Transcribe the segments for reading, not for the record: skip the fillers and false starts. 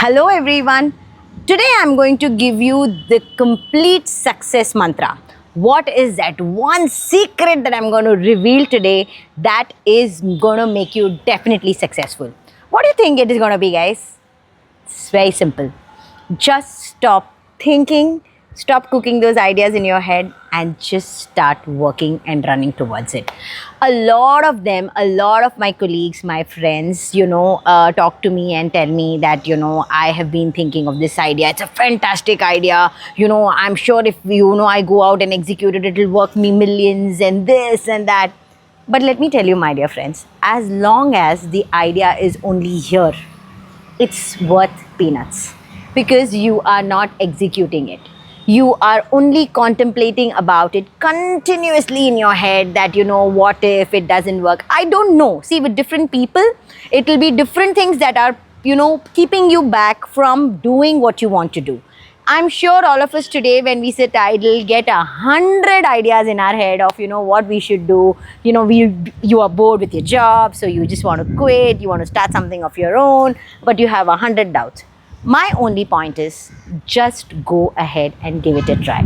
Hello everyone. Today I'm going to give you the complete success mantra. What is that one secret that I'm going to reveal today that is going to make you definitely successful? What do you think it is going to be, guys? It's very simple. Just stop thinking, stop cooking those ideas in your head, and just start working and running towards it. A lot of them, a lot of my colleagues, my friends, talk to me and tell me that, I have been thinking of this idea. It's a fantastic idea. I'm sure if, I go out and execute it, it'll work me millions and this and that. But let me tell you, my dear friends, as long as the idea is only here, it's worth peanuts because you are not executing it. You are only contemplating about it continuously in your head that, what if it doesn't work? I don't know. See, with different people, it will be different things that are, keeping you back from doing what you want to do. I'm sure all of us today, when we sit idle, get 100 ideas in our head of, what we should do. You are bored with your job, so you just want to quit. You want to start something of your own, but you have 100 doubts. My only point is just go ahead and give it a try.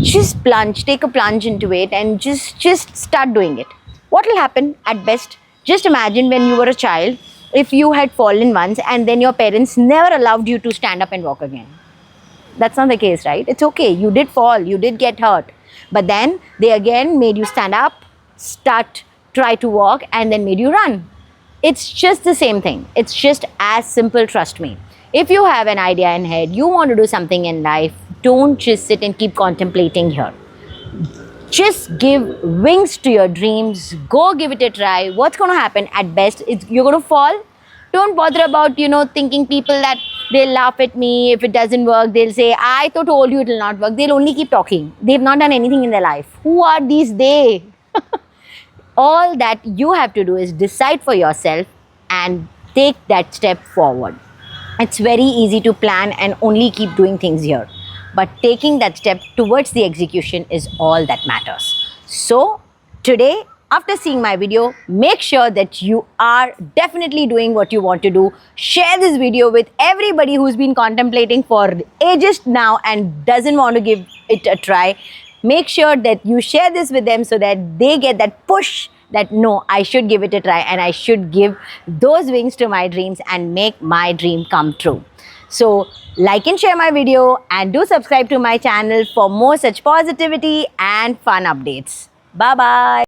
Just plunge, take a plunge into it and just start doing it. What will happen at best? Just imagine when you were a child, if you had fallen once and then your parents never allowed you to stand up and walk again. That's not the case, right? It's okay. You did fall, you did get hurt. But then they again made you stand up, try to walk, and then made you run. It's just the same thing. It's just as simple, trust me. If you have an idea in head, you want to do something in life, don't just sit and keep contemplating here. Just give wings to your dreams. Go give it a try. What's going to happen at best is you're going to fall. Don't bother about, thinking people that they'll laugh at me. If it doesn't work, they'll say, I told you it will not work. They'll only keep talking. They've not done anything in their life. Who are these they? All that you have to do is decide for yourself and take that step forward. It's very easy to plan and only keep doing things here. But taking that step towards the execution is all that matters. So today, after seeing my video, make sure that you are definitely doing what you want to do. Share this video with everybody who's been contemplating for ages now and doesn't want to give it a try. Make sure that you share this with them so that they get that push that no, I should give it a try and I should give those wings to my dreams and make my dream come true. So like and share my video and do subscribe to my channel for more such positivity and fun updates. Bye-bye.